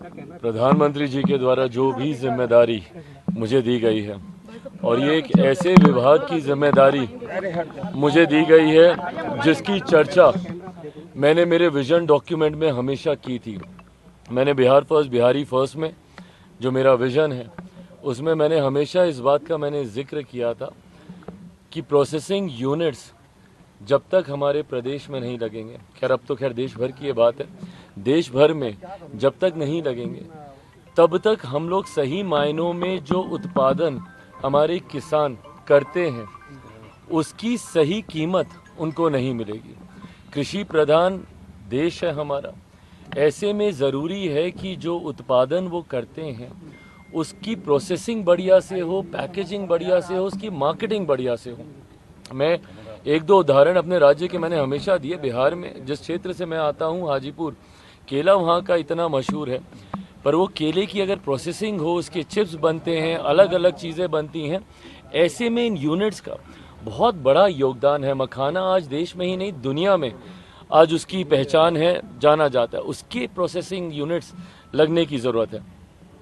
प्रधानमंत्री जी के द्वारा जो भी जिम्मेदारी मुझे दी गई है और ये एक ऐसे विभाग की जिम्मेदारी मुझे दी गई है जिसकी चर्चा मैंने मेरे विजन डॉक्यूमेंट में हमेशा की थी। मैंने बिहार फर्स्ट बिहारी फर्स्ट में जो मेरा विजन है उसमें मैंने हमेशा इस बात का मैंने जिक्र किया था कि प्रोसेसिंग यूनिट्स जब तक हमारे प्रदेश में नहीं लगेंगे, खैर अब तो खैर देश भर की ये बात है, देश भर में जब तक नहीं लगेंगे तब तक हम लोग सही मायनों में जो उत्पादन हमारे किसान करते हैं उसकी सही कीमत उनको नहीं मिलेगी। कृषि प्रधान देश है हमारा, ऐसे में ज़रूरी है कि जो उत्पादन वो करते हैं उसकी प्रोसेसिंग बढ़िया से हो, पैकेजिंग बढ़िया से हो, उसकी मार्केटिंग बढ़िया से हो। मैं एक दो उदाहरण अपने राज्य के मैंने हमेशा दिए। बिहार में जिस क्षेत्र से मैं आता हूँ हाजीपुर, केला वहाँ का इतना मशहूर है, पर वो केले की अगर प्रोसेसिंग हो, उसके चिप्स बनते हैं, अलग अलग चीज़ें बनती हैं, ऐसे में इन यूनिट्स का बहुत बड़ा योगदान है। मखाना आज देश में ही नहीं दुनिया में आज उसकी पहचान है, जाना जाता है, उसके प्रोसेसिंग यूनिट्स लगने की ज़रूरत है।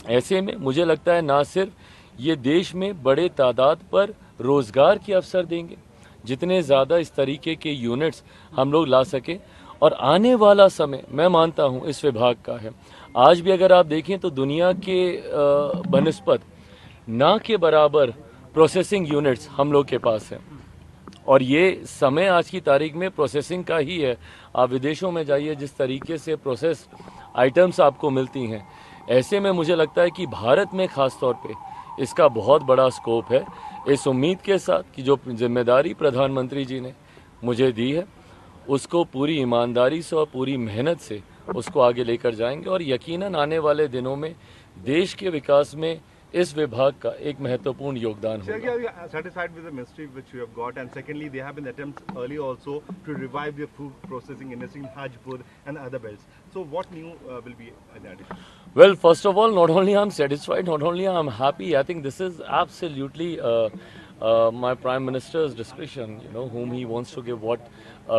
ऐसे में मुझे लगता है ना सिर्फ ये देश में बड़े तादाद पर रोज़गार के अवसर देंगे, जितने ज़्यादा इस तरीके के यूनिट्स हम लोग ला सकें, और आने वाला समय मैं मानता हूँ इस विभाग का है। आज भी अगर आप देखें तो दुनिया के बनस्पत ना के बराबर प्रोसेसिंग यूनिट्स हम लोग के पास है, और ये समय आज की तारीख में प्रोसेसिंग का ही है। आप विदेशों में जाइए, जिस तरीके से प्रोसेस आइटम्स आपको मिलती हैं, ऐसे में मुझे लगता है कि भारत में ख़ास तौर पे इसका बहुत बड़ा स्कोप है। इस उम्मीद के साथ कि जो जिम्मेदारी प्रधानमंत्री जी ने मुझे दी है उसको पूरी ईमानदारी से और पूरी मेहनत से उसको आगे लेकर जाएंगे, और यकीनन आने वाले दिनों में देश के विकास में इस विभाग का एक महत्वपूर्ण योगदान होगा। Sir, are you satisfied with the ministry which you have got? And secondly, there have been attempts early also to revive your food processing industry in Hajipur and other belts. So what new will be in addition? Well, first of all, not only I'm satisfied, not only I'm happy, I think this is absolutely my Prime Minister's discretion, whom he wants to give what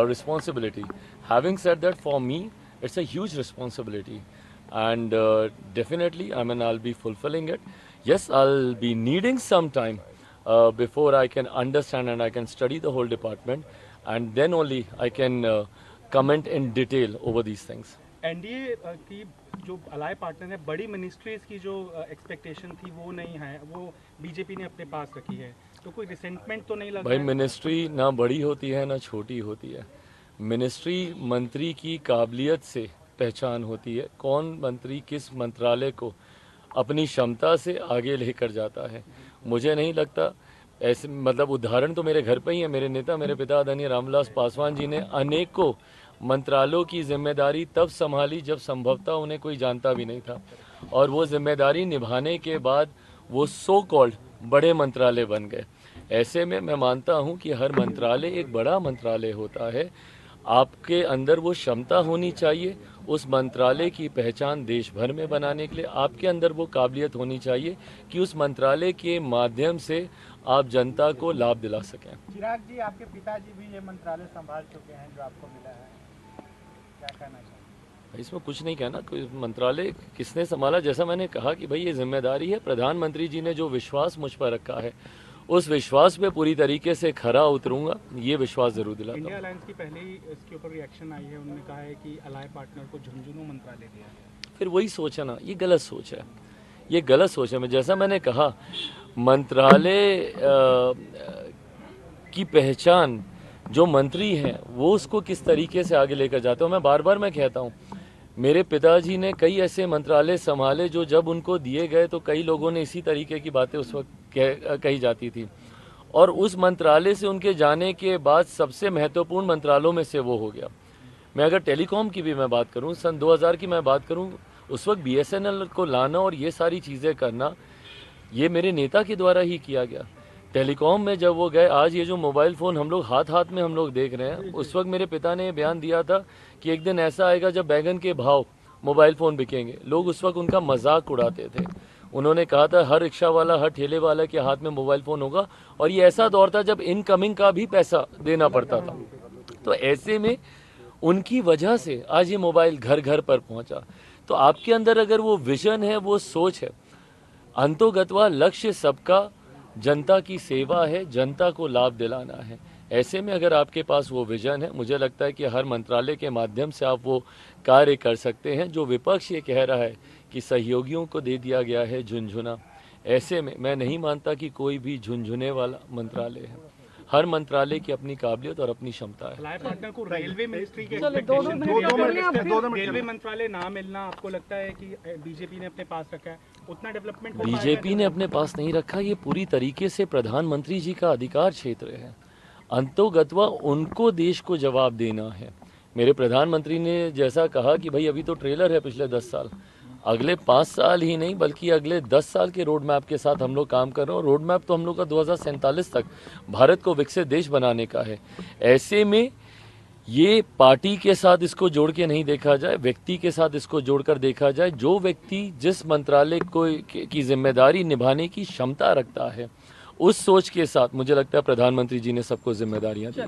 responsibility. Having said that, for me, it's a huge responsibility. And definitely, I'll be fulfilling it. Yes, I'll be needing some time before I can understand and I can study the whole department, and then only I can comment in detail over these things. NDA की जो अलाय partner है, बड़ी ministries की जो expectation थी वो नहीं है, वो बीजेपी ने अपने पास रखी है, तो कोई रिसेंटमेंट तो नहीं लगा? भाई, मिनिस्ट्री ना बड़ी होती है ना छोटी होती है। मिनिस्ट्री मंत्री की काबिलियत से पहचान होती है, कौन मंत्री किस मंत्रालय को अपनी क्षमता से आगे लेकर जाता है। मुझे नहीं लगता ऐसे, मतलब उदाहरण तो मेरे घर पे ही है। मेरे नेता, मेरे पिता आदरणीय रामविलास पासवान जी ने अनेकों मंत्रालयों की जिम्मेदारी तब संभाली जब संभवतः उन्हें कोई जानता भी नहीं था, और वो जिम्मेदारी निभाने के बाद वो सो कॉल्ड बड़े मंत्रालय बन गए। ऐसे में मैं मानता हूँ कि हर मंत्रालय एक बड़ा मंत्रालय होता है। आपके अंदर वो क्षमता होनी चाहिए उस मंत्रालय की पहचान देश भर में बनाने के लिए। आपके अंदर वो काबिलियत होनी चाहिए कि उस मंत्रालय के माध्यम से आप जनता को लाभ दिला सकें। चिराग जी, आपके पिताजी भी ये मंत्रालय संभाल चुके हैं जो आपको मिला है, क्या कहना चाहिए? इसमें कुछ नहीं कहना, कोई मंत्रालय किसने संभाला। जैसा मैंने कहा कि भाई ये जिम्मेदारी है, प्रधानमंत्री जी ने जो विश्वास मुझ पर रखा है उस विश्वास पे पूरी तरीके से खरा उतरूंगा, ये विश्वास जरूर दिलाता हूं। इंडिया अलायंस की पहले ही इसके ऊपर रिएक्शन आई है, उन्होंने कहा है कि अलाय पार्टनर को झुंझुनू मंत्रालय दिया है। फिर वही सोच है ना, ये गलत सोच है, ये गलत सोच है। मैं जैसा मैंने कहा, मंत्रालय की पहचान जो मंत्री हैं वो उसको किस तरीके से आगे लेकर जाते हो। मैं बार बार मैं कहता हूँ, मेरे पिताजी ने कई ऐसे मंत्रालय संभाले जो जब उनको दिए गए तो कई लोगों ने इसी तरीके की बातें उस वक्त कही जाती थी, और उस मंत्रालय से उनके जाने के बाद सबसे महत्वपूर्ण मंत्रालयों में से वो हो गया। मैं अगर टेलीकॉम की भी मैं बात करूं, सन 2000 की मैं बात करूं, उस वक्त बीएसएनएल को लाना और ये सारी चीज़ें करना ये मेरे नेता के द्वारा ही किया गया। टेलीकॉम में जब वो गए, आज ये जो मोबाइल फ़ोन हम लोग हाथ हाथ में हम लोग देख रहे हैं, उस वक्त मेरे पिता ने बयान दिया था कि एक दिन ऐसा आएगा जब बैगन के भाव मोबाइल फ़ोन बिकेंगे। लोग उस वक्त उनका मजाक उड़ाते थे। उन्होंने कहा था हर रिक्शा वाला, हर ठेले वाला के हाथ में मोबाइल फ़ोन होगा, और ये ऐसा दौर था जब इनकमिंग का भी पैसा देना पड़ता था। तो ऐसे में उनकी वजह से आज ये मोबाइल घर घर पर पहुंचा। तो आपके अंदर अगर वो विजन है, वो सोच है, अंतोगत्वा लक्ष्य सबका जनता की सेवा है, जनता को लाभ दिलाना है। ऐसे में अगर आपके पास वो विजन है, मुझे लगता है कि हर मंत्रालय के माध्यम से आप वो कार्य कर सकते हैं। जो विपक्ष ये कह रहा है कि सहयोगियों को दे दिया गया है झुनझुना, ऐसे में मैं नहीं मानता कि कोई भी झुनझुने वाला मंत्रालय है। हर मंत्रालय की अपनी काबिलियत और अपनी क्षमता है। अलाय पार्टनर को रेलवे मिनिस्ट्री के रेलवे मंत्रालय ना मिलना आपको लगता है कि बीजेपी ने अपने पास रखा है, उतना डेवलपमेंट बीजेपी ने अपने पास नहीं रखा, ये पूरी तरीके से प्रधानमंत्री जी का अधिकार क्षेत्र है। अंतोगत्वा उनको देश को जवाब देना है। मेरे प्रधानमंत्री ने जैसा कहा कि भाई अभी तो ट्रेलर है पिछले 10 साल, अगले 5 साल ही नहीं बल्कि अगले 10 साल के रोड मैप के साथ हम लोग काम कर रहे हैं। और रोड मैप तो हम लोग का 2047 तक भारत को विकसित देश बनाने का है। ऐसे में ये पार्टी के साथ इसको जोड़ के नहीं देखा जाए, व्यक्ति के साथ इसको जोड़कर देखा जाए। जो व्यक्ति जिस मंत्रालय को की जिम्मेदारी निभाने की क्षमता रखता है, उस सोच के साथ मुझे लगता है प्रधानमंत्री जी ने सबको जिम्मेदारियां दी।